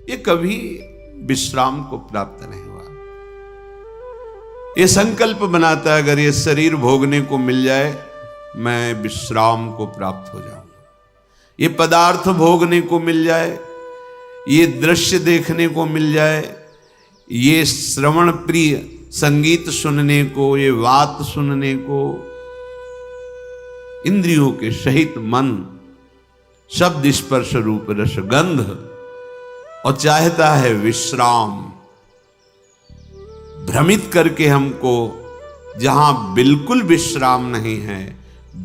ये कभी विश्राम को प्राप्त नहीं हुआ। ये संकल्प बनाता है अगर ये शरीर भोगने को मिल जाए मैं विश्राम को प्राप्त हो जाऊंगा, ये पदार्थ भोगने को मिल जाए, ये दृश्य देखने को मिल जाए, ये श्रवण प्रिय संगीत सुनने को, ये बात सुनने को, इंद्रियों के सहित मन शब्द स्पर्श रूप रस गंध, और चाहता है विश्राम। भ्रमित करके हमको जहां बिल्कुल विश्राम नहीं है,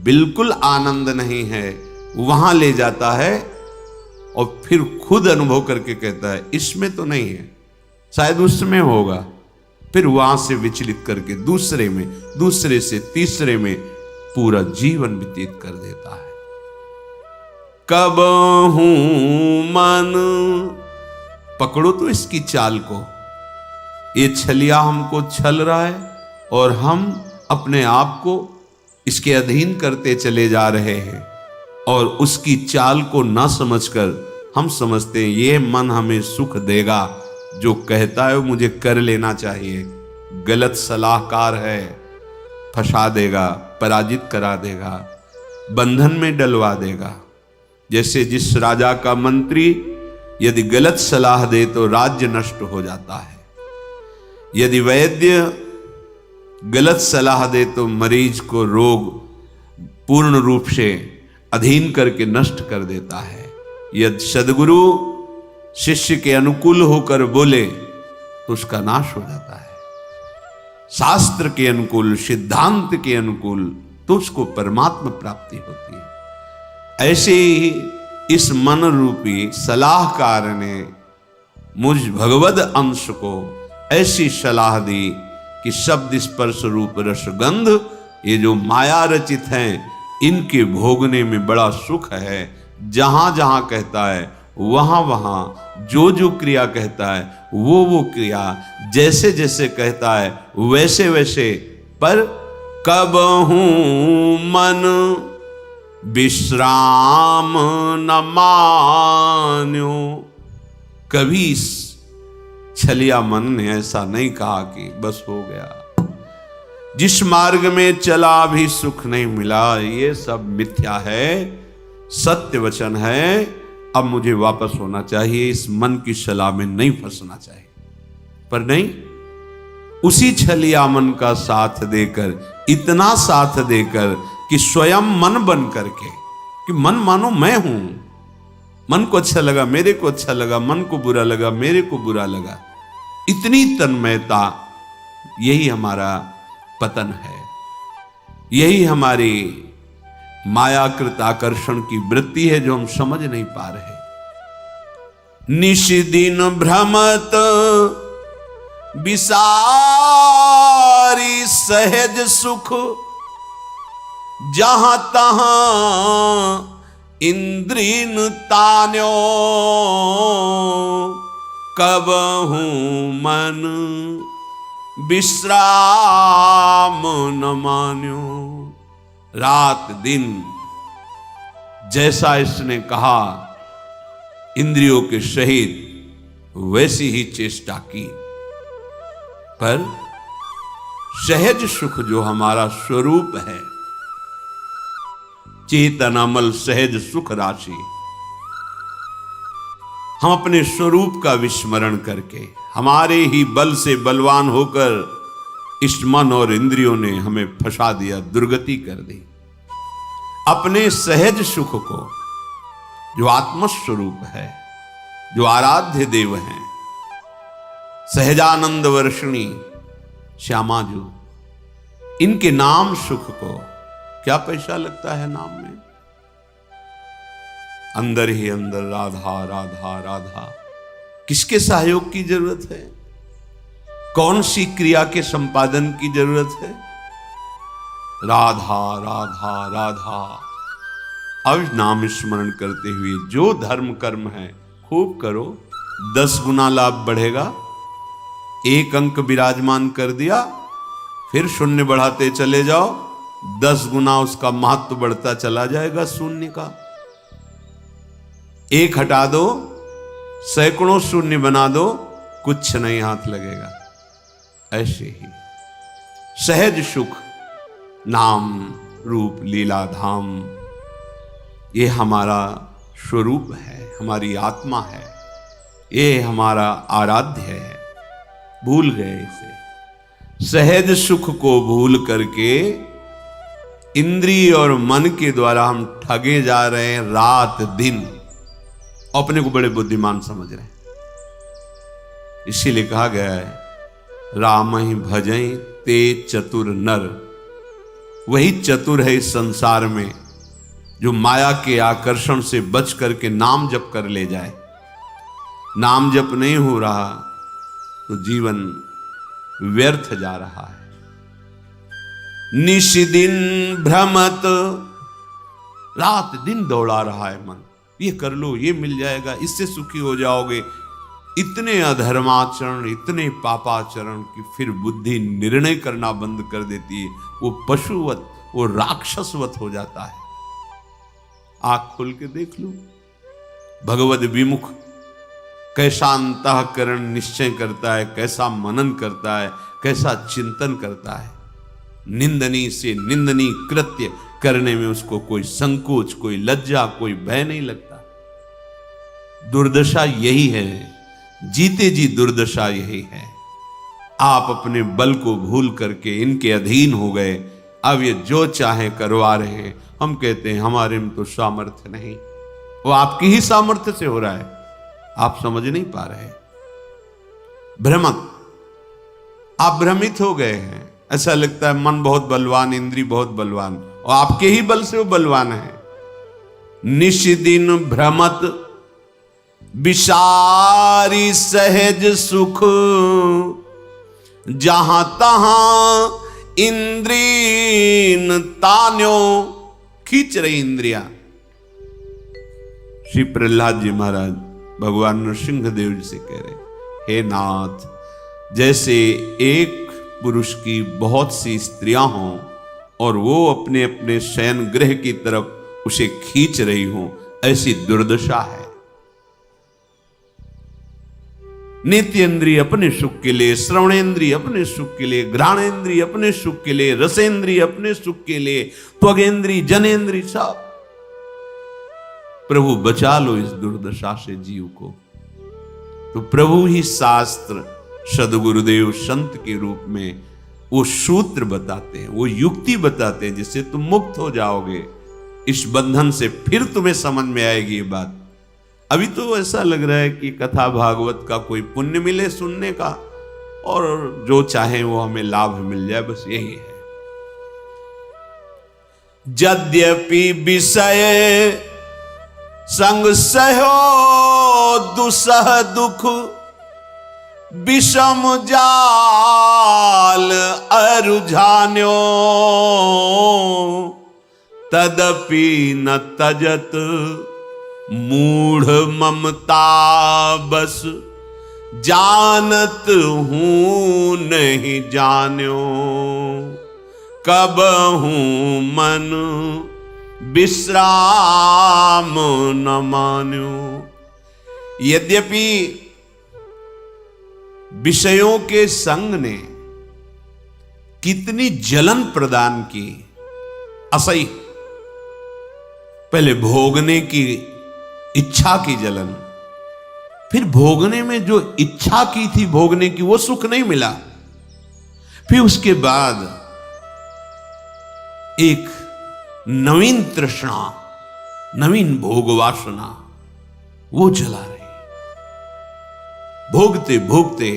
बिल्कुल आनंद नहीं है, वहां ले जाता है और फिर खुद अनुभव करके कहता है इसमें तो नहीं है, शायद उसमें होगा। फिर वहां से विचलित करके दूसरे में, दूसरे से तीसरे में पूरा जीवन व्यतीत कर देता है। कब हूं मन, पकड़ो तो इसकी चाल को, ये छलिया हमको छल रहा है और हम अपने आप को इसके अधीन करते चले जा रहे हैं, और उसकी चाल को ना समझकर हम समझते हैं ये मन हमें सुख देगा, जो कहता है वो मुझे कर लेना चाहिए। गलत सलाहकार है, फंसा देगा, पराजित करा देगा, बंधन में डलवा देगा। जैसे जिस राजा का मंत्री यदि गलत सलाह दे तो राज्य नष्ट हो जाता है, यदि वैद्य गलत सलाह दे तो मरीज को रोग पूर्ण रूप से अधीन करके नष्ट कर देता है। यदि सद्गुरु शिष्य के अनुकूल होकर बोले तो उसका नाश हो जाता है, शास्त्र के अनुकूल, सिद्धांत के अनुकूल तो उसको परमात्मा प्राप्ति होती है। ऐसे ही इस मन रूपी सलाहकार ने मुझ भगवद अंश को ऐसी सलाह दी कि शब्द स्पर्श रूप रस गंध, ये जो माया रचित हैं, इनके भोगने में बड़ा सुख है। जहां जहां कहता है वहां वहां जो जो क्रिया कहता है वो क्रिया, जैसे जैसे कहता है वैसे वैसे, पर कब हूं मन विश्राम न मान्यो। कभी इस छलिया मन ने ऐसा नहीं कहा कि बस हो गया, जिस मार्ग में चला भी सुख नहीं मिला, ये सब मिथ्या है, सत्य वचन है, अब मुझे वापस होना चाहिए, इस मन की सलाह में नहीं फंसना चाहिए। पर नहीं, उसी छलिया मन का साथ देकर, इतना साथ देकर कि स्वयं मन बन करके, कि मन मानो मैं हूं, मन को अच्छा लगा मेरे को अच्छा लगा, मन को बुरा लगा मेरे को बुरा लगा, इतनी तन्मयता, यही हमारा पतन है, यही हमारी मायाकृत आकर्षण की वृत्ति है जो हम समझ नहीं पा रहे। निशिदिन भ्रमत विसारी सहज सुख, जहां तहां इंद्रिन तान्यो, कब हूं मन विश्राम न मान्यो। रात दिन जैसा इसने कहा, इंद्रियों के सहित वैसी ही चेष्टा की, पर सहज सुख जो हमारा स्वरूप है, चेतनामल सहज सुख राशि, हम अपने स्वरूप का विस्मरण करके, हमारे ही बल से बलवान होकर इस मन और इंद्रियों ने हमें फंसा दिया, दुर्गति कर दी। अपने सहज सुख को, जो आत्मस्वरूप है, जो आराध्य देव हैं, सहजानंद वर्षिणी श्यामा जी, इनके नाम सुख को क्या पैसा लगता है नाम में? अंदर ही अंदर राधा राधा राधा, किसके सहयोग की जरूरत है? कौन सी क्रिया के संपादन की जरूरत है? राधा राधा राधा। अब नाम स्मरण करते हुए जो धर्म कर्म है खूब करो, 10 गुना लाभ बढ़ेगा। 1 अंक विराजमान कर दिया, फिर शून्य बढ़ाते चले जाओ, 10 गुना उसका महत्व बढ़ता चला जाएगा शून्य का। 1 हटा दो, सैकड़ों शून्य बना दो, कुछ नहीं हाथ लगेगा। ऐसे ही सहज सुख, नाम रूप लीला धाम, ये हमारा स्वरूप है, हमारी आत्मा है, ये हमारा आराध्य है। भूल गए इसे। सहज सुख को भूल करके इंद्रिय और मन के द्वारा हम ठगे जा रहे हैं रात दिन, अपने को बड़े बुद्धिमान समझ रहे हैं। इसीलिए कहा गया है, राम ही भजई ते चतुर नर। वही चतुर है इस संसार में जो माया के आकर्षण से बच करके नाम जप कर ले जाए। नाम जप नहीं हो रहा तो जीवन व्यर्थ जा रहा है। निश दिन भ्रमत, रात दिन दौड़ा रहा है मन, ये कर लो, ये मिल जाएगा, इससे सुखी हो जाओगे। इतने अधर्माचरण, इतने पापाचरण कि फिर बुद्धि निर्णय करना बंद कर देती है। वो पशुवत, वो राक्षसवत हो जाता है। आंख खोल के देख लो, भगवद विमुख कैसा अंतःकरण निश्चय करता है, कैसा मनन करता है, कैसा चिंतन करता है। निंदनीय से निंदनीय कृत्य करने में उसको कोई संकोच, कोई लज्जा, कोई भय नहीं लगता। दुर्दशा यही है, जीते जी दुर्दशा यही है। आप अपने बल को भूल करके इनके अधीन हो गए। अब ये जो चाहे करवा रहे हैं। हम कहते हैं हमारे में तो सामर्थ्य नहीं, वो आपकी ही सामर्थ्य से हो रहा है, आप समझ नहीं पा रहे। भ्रमक, आप भ्रमित हो गए हैं। ऐसा लगता है मन बहुत बलवान, इंद्री बहुत बलवान, और आपके ही बल से वो बलवान है। निश दिन भ्रमत विसारी सहज सुख, जहां तहां इंद्रीन तान्यो। खींच रही इंद्रिया। श्री प्रहलाद जी महाराज भगवान नृसिंह देव जी से कह रहे, हे नाथ, जैसे एक पुरुष की बहुत सी स्त्रियां हों और वो अपने अपने शयन गृह की तरफ उसे खींच रही हों, ऐसी दुर्दशा है। नेत्रेंद्रिय अपने सुख के लिए, श्रवणेंद्रिय अपने सुख के लिए, घ्राणेंद्रिय अपने सुख के लिए, रसेंद्रिय अपने सुख के लिए, त्वगेंद्रिय, जनेंद्रिय, सब। प्रभु बचा लो इस दुर्दशा से जीव को। तो प्रभु ही शास्त्र, सदगुरुदेव संत के रूप में वो सूत्र बताते हैं, वो युक्ति बताते हैं, जिससे तुम मुक्त हो जाओगे इस बंधन से। फिर तुम्हें समझ में आएगी ये बात। अभी तो ऐसा लग रहा है कि कथा भागवत का कोई पुण्य मिले सुनने का, और जो चाहे वो हमें लाभ मिल जाए, बस यही है। यद्यपि विषय संग सहो दुसह दुख, विषम जाल अरुझान्यो, तदपि न तजत मूढ़ ममता बस, जानत हूं नहीं जान्यो, कब हूं मन विश्राम न मान्यो। यद्यपि विषयों के संग ने कितनी जलन प्रदान की, असही। पहले भोगने की इच्छा की जलन, फिर भोगने में जो इच्छा की थी भोगने की, वो सुख नहीं मिला। फिर उसके बाद एक नवीन तृष्णा, नवीन भोग वासना, वो जला रही। भोगते भोगते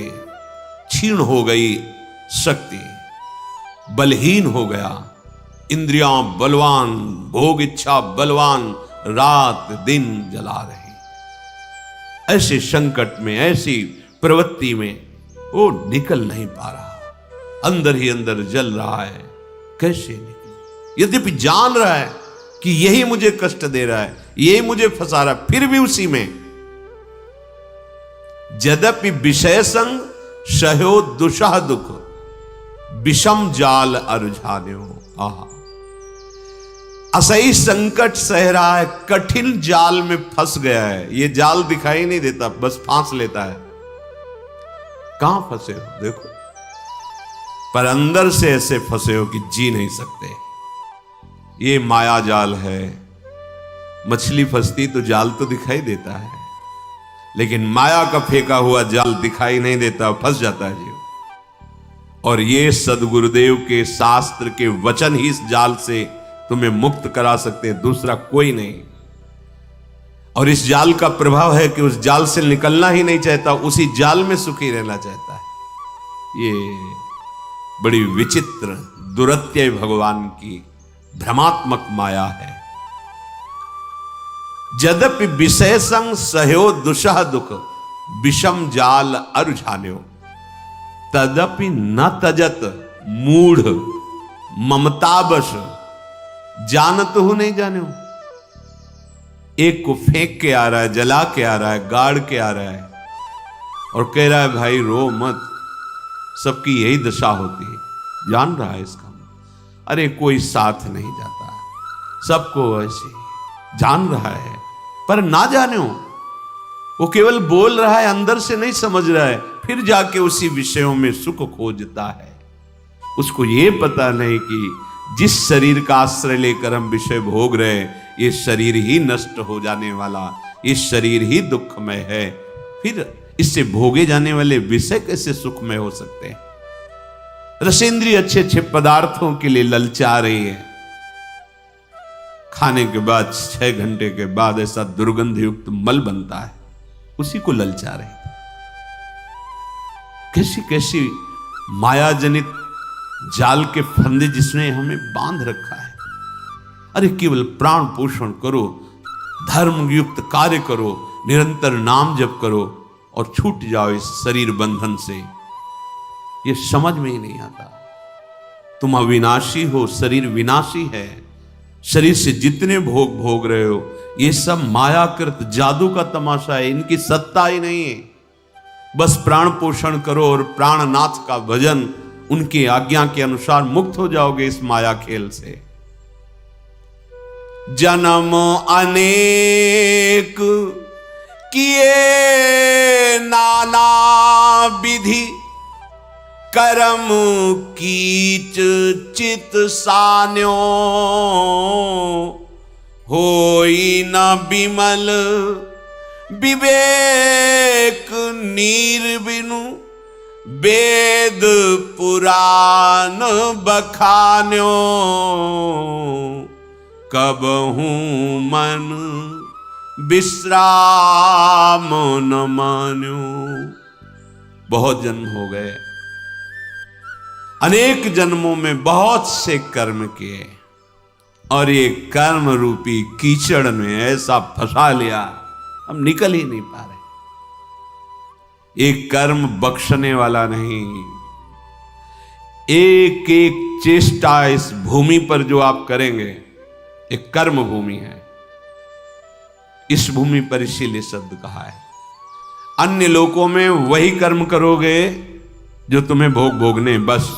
क्षीण हो गई शक्ति, बलहीन हो गया, इंद्रियां बलवान, भोग इच्छा बलवान, रात दिन जला रही। ऐसे संकट में, ऐसी प्रवृत्ति में वो निकल नहीं पा रहा, अंदर ही अंदर जल रहा है। कैसे निकले? यद्यपि जान रहा है कि यही मुझे कष्ट दे रहा है, यही मुझे फंसा रहा है, फिर भी उसी में। यद्यपि विषय संग सहो दुषह दुख, विषम जाल अरुझान्यो। आहा, असही संकट सह रहा है, कठिन जाल में फंस गया है। ये जाल दिखाई नहीं देता, बस फांस लेता है। कहां फंसे हो देखो, पर अंदर से ऐसे फंसे हो कि जी नहीं सकते। ये माया जाल है। मछली फंसती तो जाल तो दिखाई देता है, लेकिन माया का फेंका हुआ जाल दिखाई नहीं देता, फंस जाता है जीव। और ये सदगुरुदेव के शास्त्र के वचन ही इस जाल से तुम्हें मुक्त करा सकते हैं, दूसरा कोई नहीं। और इस जाल का प्रभाव है कि उस जाल से निकलना ही नहीं चाहता, उसी जाल में सुखी रहना चाहता है। ये बड़ी विचित्र दुरत्यय भगवान की भ्रमात्मक माया है। यद्यपि विषय संग सहयो दुषह दुख, विषम जाल अरुझान्यो, तदपि न तजत मूढ़ ममतावश, जानत हो नहीं जानो। एक को फेंक के आ रहा है, जला के आ रहा है, गाड़ के आ रहा है, और कह रहा है भाई रो मत, सबकी यही दशा होती है। जान रहा है इसका, अरे कोई साथ नहीं जाता, सबको ऐसे जान रहा है, पर ना जाने हो, वो केवल बोल रहा है, अंदर से नहीं समझ रहा है, फिर जाके उसी विषयों में सुख खोजता है। उसको ये पता नहीं कि जिस शरीर का आश्रय लेकर हम विषय भोग रहे हैं, ये शरीर ही नष्ट हो जाने वाला, ये शरीर ही दुखमय है, फिर इससे भोगे जाने वाले विषय कैसे सुखमय हो सकते हैं। रसेंद्रिय अच्छे अच्छे पदार्थों के लिए ललचा रही है, खाने के बाद 6 घंटे के बाद ऐसा दुर्गंध युक्त मल बनता है, उसी को ललचा रही थी। कैसी कैसी माया जनित जाल के फंदे जिसने हमें बांध रखा है। अरे केवल प्राण पोषण करो, धर्म युक्त कार्य करो, निरंतर नाम जप करो और छूट जाओ इस शरीर बंधन से। ये समझ में ही नहीं आता। तुम अविनाशी हो, शरीर विनाशी है। शरीर से जितने भोग भोग रहे हो, ये सब मायाकृत जादू का तमाशा है, इनकी सत्ता ही नहीं है। बस प्राण पोषण करो और प्राणनाथ का भजन, उनकी आज्ञा के अनुसार मुक्त हो जाओगे इस माया खेल से। जन्म अनेक किए नाना विधि, कर्म कीच चित सान्यो, होई न विमल विवेक नीर बिनु, वेद पुराण बखान्यो, कबहू मन विश्राम न मान्यो। बहुत जन्म हो गए, अनेक जन्मों में बहुत से कर्म किए, और ये कर्म रूपी कीचड़ में ऐसा फंसा लिया, हम निकल ही नहीं पा रहे। एक कर्म बख्शने वाला नहीं। एक एक चेष्टा इस भूमि पर जो आप करेंगे, एक कर्म भूमि है। इस भूमि पर इसीलिए शब्द कहा है। अन्य लोकों में वही कर्म करोगे जो तुम्हें भोग भोगने, बस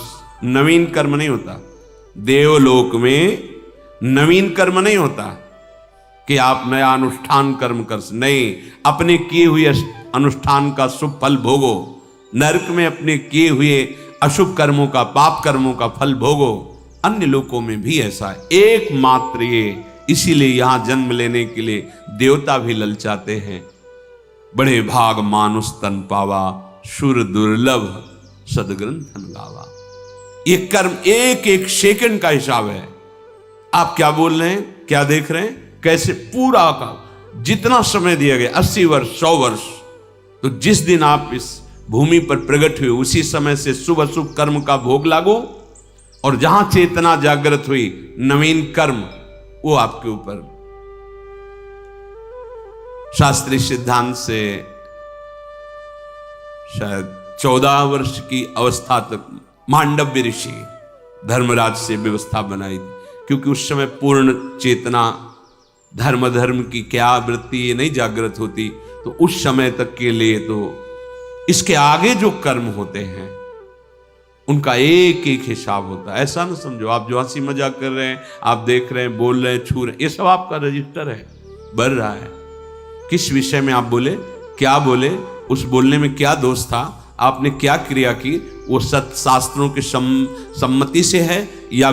नवीन कर्म नहीं होता। देवलोक में नवीन कर्म नहीं होता कि आप नया अनुष्ठान कर्म कर, नहीं, अपने किए हुए अनुष्ठान का शुभ फल भोगो। नरक में अपने किए हुए अशुभ कर्मों का, पाप कर्मों का फल भोगो। अन्य लोकों में भी ऐसा है, एकमात्र ये। इसीलिए यहां जन्म लेने के लिए देवता भी ललचाते हैं। बड़े भाग मानुष तन पावा, सुर दुर्लभ सदग्रंथन गावा। ये कर्म एक एक सेकंड का हिसाब है। आप क्या बोल रहे हैं, क्या देख रहे हैं, कैसे पूरा का जितना समय दिया गया 80 वर्ष 100 वर्ष, तो जिस दिन आप इस भूमि पर प्रकट हुए उसी समय से शुभ अशुभ कर्म का भोग लागो, और जहां चेतना जागृत हुई नवीन कर्म वो आपके ऊपर। शास्त्रीय सिद्धांत से शायद 14 वर्ष की अवस्था तक मांडव्य ऋषि धर्मराज से व्यवस्था बनाई थी, क्योंकि उस समय पूर्ण चेतना धर्म की क्या वृत्ति ये नहीं जागृत होती, तो उस समय तक के लिए तो इसके आगे जो कर्म होते हैं उनका एक एक हिसाब होता है। ऐसा ना समझो आप जो हंसी मजाक कर रहे हैं, आप देख रहे हैं, बोल रहे हैं, छू रहे हैं, ये सब आपका रजिस्टर है, बढ़ रहा है। किस विषय में आप बोले, क्या बोले, उस बोलने में क्या दोष था, आपने क्या क्रिया की, वो शास्त्रों की सम्मति से है या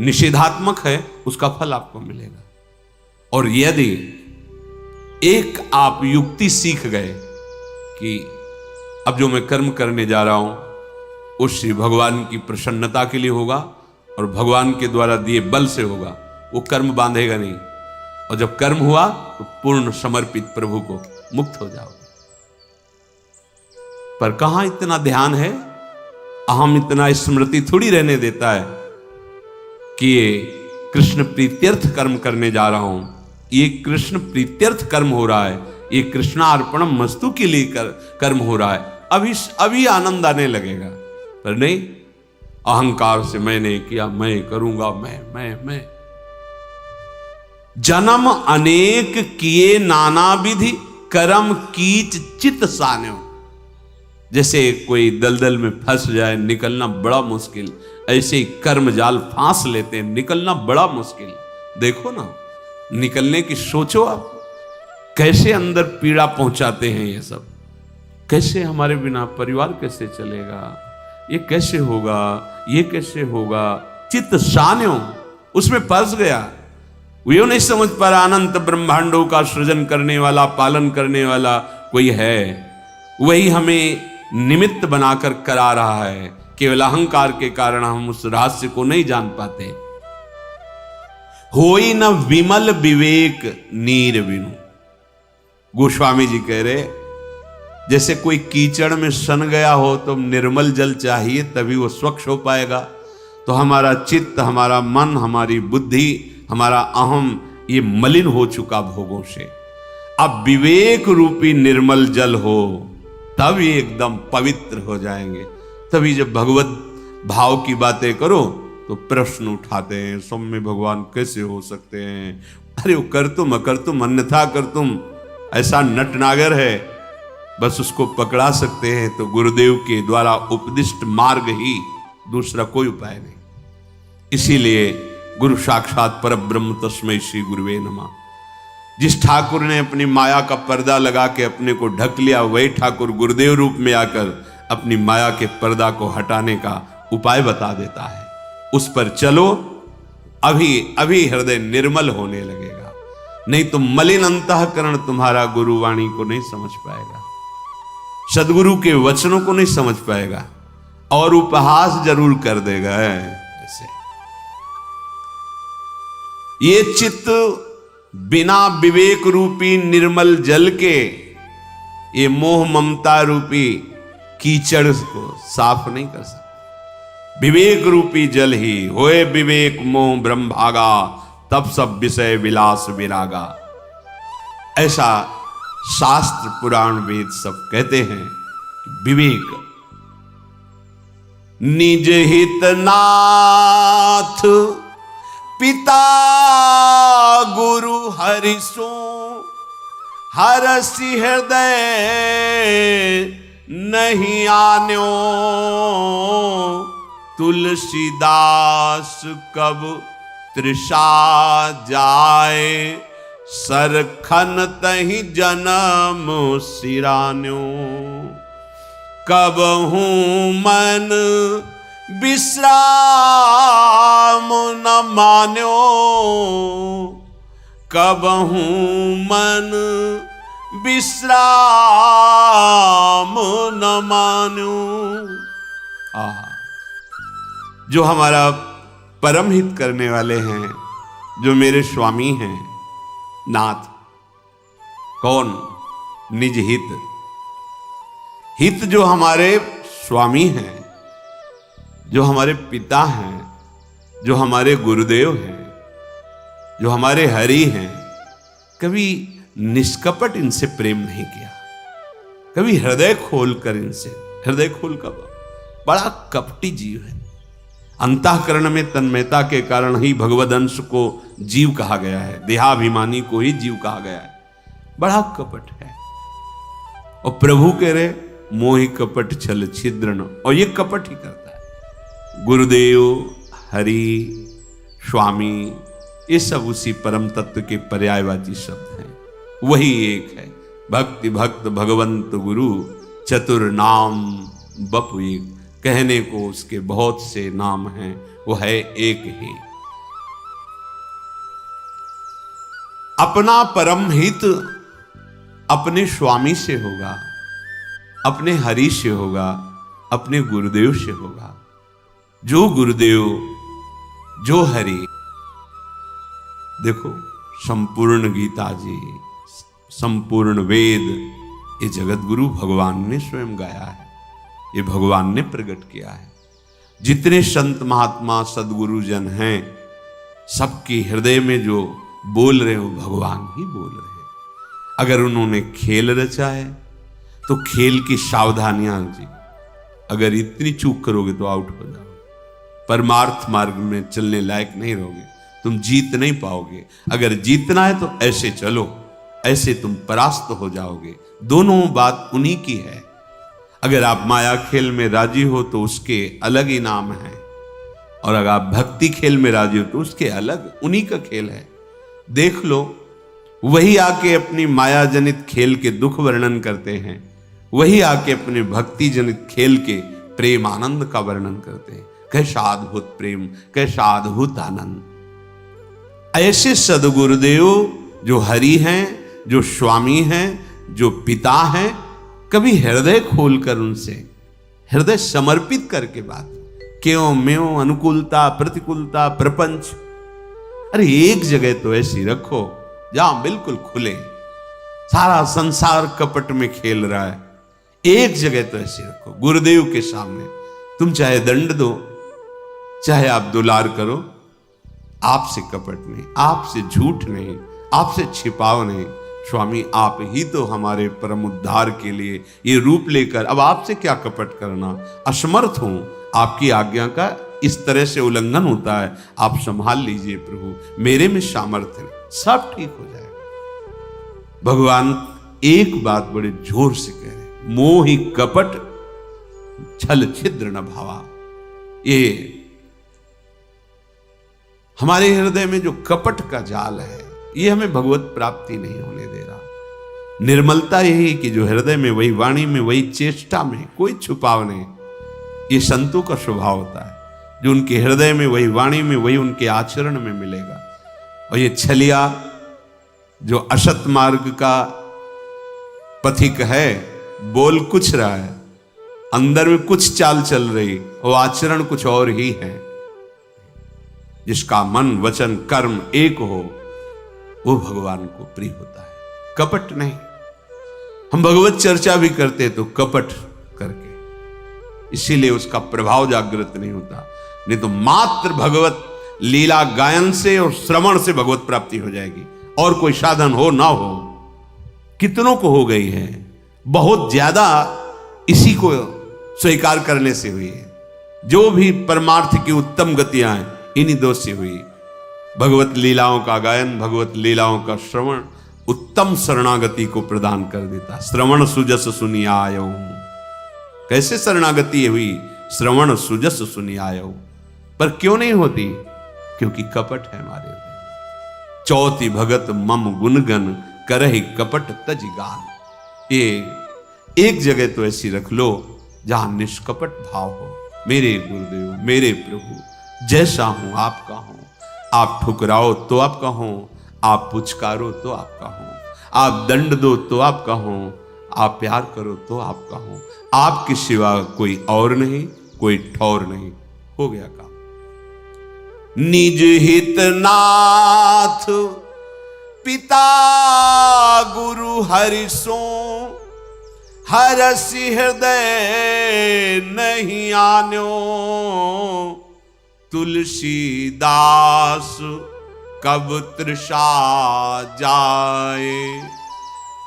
निषेधात्मक है, उसका फल आपको मिलेगा। और यदि एक आप युक्ति सीख गए कि अब जो मैं कर्म करने जा रहा हूं वो श्री भगवान की प्रसन्नता के लिए होगा और भगवान के द्वारा दिए बल से होगा, वो कर्म बांधेगा नहीं, और जब कर्म हुआ तो पूर्ण समर्पित प्रभु को मुक्त हो जाओगे। पर कहां इतना ध्यान है, अहम इतना स्मृति थोड़ी रहने देता है कि ये कृष्ण प्रीत्यर्थ कर्म करने जा रहा हूं, ये कृष्ण प्रीत्यर्थ कर्म हो रहा है, ये कृष्णार्पणम मस्तु के लिए कर्म हो रहा है, अभी आनंद आने लगेगा। पर नहीं, अहंकार से मैंने किया, मैं करूंगा, मैं जन्म अनेक किए नाना विधि कर्म कीच चित सान्यो। जैसे कोई दलदल में फंस जाए, निकलना बड़ा मुश्किल, ऐसे ही कर्म जाल फांस लेते हैं, निकलना बड़ा मुश्किल। देखो ना, निकलने की सोचो आप, कैसे अंदर पीड़ा पहुंचाते हैं ये सब। कैसे हमारे बिना परिवार कैसे चलेगा, ये कैसे होगा, ये कैसे होगा। चित्त सान्यो, उसमें फंस गया, वो नहीं समझ पा रहा अनंत ब्रह्मांडों का सृजन करने वाला, पालन करने वाला कोई है, वही हमें निमित्त बनाकर करा रहा है। केवल अहंकार के कारण हम उस रहस्य को नहीं जान पाते। होई न विमल विवेक नीर बिनु। गोस्वामी जी कह रहे, जैसे कोई कीचड़ में सन गया हो तो निर्मल जल चाहिए तभी वो स्वच्छ हो पाएगा। तो हमारा चित्त, हमारा मन, हमारी बुद्धि, हमारा अहम, ये मलिन हो चुका भोगों से। अब विवेक रूपी निर्मल जल हो तब ये एकदम पवित्र हो जाएंगे। तभी जब भगवत भाव की बातें करो तो प्रश्न उठाते हैं, सौम्य भगवान कैसे हो सकते हैं, अरे वो कर तुम अकर तुम अन्यथा कर तुम, ऐसा नटनागर है, बस उसको पकड़ा सकते हैं तो गुरुदेव के द्वारा उपदिष्ट मार्ग ही, दूसरा कोई उपाय नहीं। इसीलिए गुरु साक्षात परब्रह्म तस्मै श्री गुरुवे नमः। जिस ठाकुर ने अपनी माया का पर्दा लगा के अपने को ढक लिया, वही ठाकुर गुरुदेव रूप में आकर अपनी माया के पर्दा को हटाने का उपाय बता देता है। उस पर चलो, अभी हृदय निर्मल होने लगेगा। नहीं तो मलिन अंतःकरण तुम्हारा गुरुवाणी को नहीं समझ पाएगा, सदगुरु के वचनों को नहीं समझ पाएगा, और उपहास जरूर कर देगा। ऐसे ये चित्त बिना विवेक रूपी निर्मल जल के, ये मोह ममता रूपी कीचड़ को साफ नहीं कर सकता। विवेक रूपी जल ही होए विवेक मोह ब्रह्म भागा, तब सब विषय विलास विरागा। ऐसा शास्त्र पुराण वेद सब कहते हैं। विवेक निज हित नाथ पिता गुरु हरिसो, हरसि हृदय नहीं आन्यो, तुलसीदास कब तृषा जाए, सरखन तहि जन्म सिरान्यो, कब हूँ मन विश्राम न मान्यो, कब हूँ मन विश्राम न मान्यो। जो हमारा परम हित करने वाले हैं, जो मेरे स्वामी हैं, नाथ। कौन? निज हित। हित जो हमारे स्वामी हैं, जो हमारे पिता हैं, जो हमारे गुरुदेव हैं, जो हमारे हरि हैं, कभी निष्कपट इनसे प्रेम नहीं किया, कभी हृदय खोलकर इनसे, हृदय खोल कर, बड़ा कपटी जीव है। अंतःकरण में तन्मयता के कारण ही भगवद अंश को जीव कहा गया है, देहाभिमानी को ही जीव कहा गया है। बड़ा कपट है। और प्रभु कह रहे मोहि कपट छल छिद्र न, और ये कपट ही करता है। गुरुदेव, हरि, स्वामी, ये सब उसी परम तत्व के पर्यायवाची शब्द हैं। वही एक है। भक्ति भक्त भगवंत गुरु चतुर नाम बपु एक। कहने को उसके बहुत से नाम हैं, वो है एक ही। अपना परम हित अपने स्वामी से होगा, अपने हरि से होगा, अपने गुरुदेव से होगा। जो गुरुदेव, जो हरि। देखो, संपूर्ण गीता जी, संपूर्ण वेद, ये जगत गुरु भगवान ने स्वयं गाया है, ये भगवान ने प्रकट किया है। जितने संत महात्मा सदगुरुजन हैं, सबके हृदय में जो बोल रहे हो भगवान ही बोल रहे हैं। अगर उन्होंने खेल रचा है तो खेल की सावधानियां जी, अगर इतनी चूक करोगे तो आउट हो जाओगे, परमार्थ मार्ग में चलने लायक नहीं रहोगे, तुम जीत नहीं पाओगे। अगर जीतना है तो ऐसे चलो, ऐसे तुम परास्त हो जाओगे। दोनों बात उन्हीं की है। अगर आप माया खेल में राजी हो तो उसके अलग इनाम है, और अगर आप भक्ति खेल में राजी हो तो उसके अलग, उन्हीं का खेल है। देख लो, वही आके अपनी माया जनित खेल के दुख वर्णन करते हैं, वही आके अपने भक्ति जनित खेल के प्रेम आनंद का वर्णन करते हैं। कैसा अद्भुत प्रेम, कैसा अद्भुत आनंद। ऐसे सदगुरुदेव जो हरि हैं, जो स्वामी हैं, जो पिता हैं, कभी हृदय खोलकर उनसे हृदय समर्पित करके बात, क्यों म्यों अनुकूलता प्रतिकूलता प्रपंच, अरे एक जगह तो ऐसी रखो जहां बिल्कुल खुले। सारा संसार कपट में खेल रहा है, एक जगह तो ऐसी रखो गुरुदेव के सामने। तुम चाहे दंड दो, चाहे आप दुलार करो, आपसे कपट नहीं, आपसे झूठ नहीं, आपसे छिपाव नहीं। स्वामी आप ही तो हमारे परम उद्धार के लिए ये रूप लेकर, अब आपसे क्या कपट करना, असमर्थ हूं, आपकी आज्ञा का इस तरह से उल्लंघन होता है, आप संभाल लीजिए प्रभु, मेरे में सामर्थ्य है, सब ठीक हो जाएगा। भगवान एक बात बड़े जोर से कह रहे, मोहि कपट छल छिद्र न भावा। ये हमारे हृदय में जो कपट का जाल है, ये हमें भगवत प्राप्ति नहीं होने दे रहा। निर्मलता यही कि जो हृदय में, वही वाणी में, वही चेष्टा में, कोई छुपाव नहीं। ये संतों का स्वभाव होता है, जो उनके हृदय में, वही वाणी में, वही उनके आचरण में मिलेगा। और ये छलिया जो असत मार्ग का पथिक है, बोल कुछ रहा है, अंदर में कुछ चाल चल रही, और आचरण कुछ और ही है। जिसका मन वचन कर्म एक हो, वो भगवान को प्रिय होता है, कपट नहीं। हम भगवत चर्चा भी करते तो कपट करके, इसीलिए उसका प्रभाव जागृत नहीं होता। नहीं तो मात्र भगवत लीला गायन से और श्रवण से भगवत प्राप्ति हो जाएगी, और कोई साधन हो ना हो। कितनों को हो गई है, बहुत ज्यादा इसी को स्वीकार करने से हुई है। जो भी परमार्थ की उत्तम गतियां हैं, इन्हीं दो से हुई। भगवत लीलाओं का गायन, भगवत लीलाओं का श्रवण उत्तम शरणागति को प्रदान कर देता। श्रवण सुजस सुनी आयो। कैसे शरणागति हुई? श्रवण सुजस सुनी आयो। पर क्यों नहीं होती? क्योंकि कपट है हमारे हृदय। चौथी भगत मम गुणगन करहि कपट तज गान। ये एक जगह तो ऐसी रख लो जहां निष्कपट भाव हो। मेरे गुरुदेव, मेरे प्रभु, जैसा हूं आपका हूं। आप ठुकराओ तो आपका हूं, आप पुचकारो तो आपका हूं, आप दंड दो तो आपका हूं, आप प्यार करो तो आपका हूं। आपके सिवा कोई और नहीं, कोई ठौर नहीं। हो गया काम। निज हित नाथ पिता गुरु हरि सो, हरसि हृदय नहीं आन्यो। तुलसीदास कब तृषा जाए,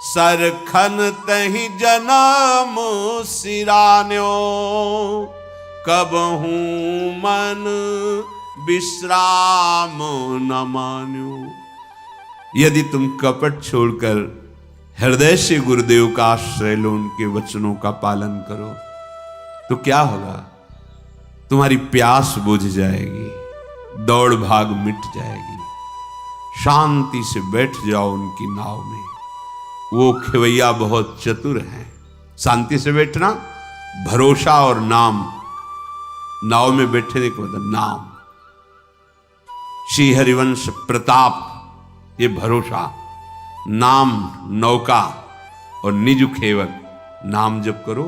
सरखन तहि जन्म सिरान्यो। कब हूँ मन विश्राम न मान्यो। यदि तुम कपट छोड़कर हृदय से गुरुदेव का आश्रय लो, उनके वचनों का पालन करो, तो क्या होगा? तुम्हारी प्यास बुझ जाएगी, दौड़ भाग मिट जाएगी। शांति से बैठ जाओ उनकी नाव में। वो खेवैया बहुत चतुर हैं। शांति से बैठना, भरोसा और नाम। नाव में बैठने का मतलब नाम। श्री हरिवंश प्रताप ये भरोसा, नाम नौका और निज खेवक। नाम जप करो,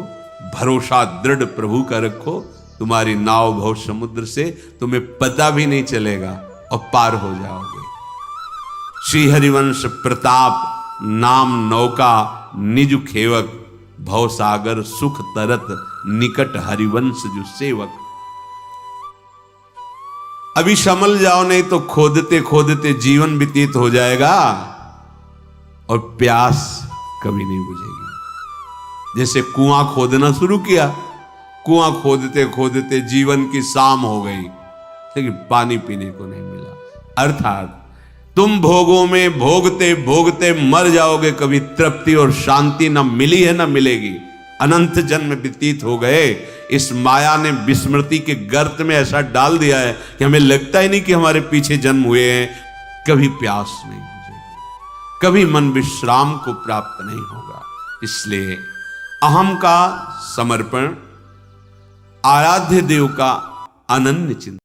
भरोसा दृढ़ प्रभु का रखो, तुम्हारी नाव भव समुद्र से तुम्हें पता भी नहीं चलेगा और पार हो जाओगे। श्री हरिवंश प्रताप, नाम नौका, निज खेवक, भव सागर सुख तरत, निकट हरिवंश जो सेवक। अभी संभल जाओ, नहीं तो खोदते खोदते जीवन व्यतीत हो जाएगा और प्यास कभी नहीं बुझेगी। जैसे कुआं खोदना शुरू किया, कुआं खोदते खोदते जीवन की शाम हो गई, लेकिन पानी पीने को नहीं मिला। अर्थात तुम भोगों में भोगते भोगते मर जाओगे, कभी तृप्ति और शांति न मिली है न मिलेगी। अनंत जन्म व्यतीत हो गए, इस माया ने विस्मृति के गर्त में ऐसा डाल दिया है कि हमें लगता ही नहीं कि हमारे पीछे जन्म हुए हैं। कभी प्यास नहीं बुझेगी, कभी मन विश्राम को प्राप्त नहीं होगा। इसलिए अहम का समर्पण, आराध्य देव का अनन्य चिंतन।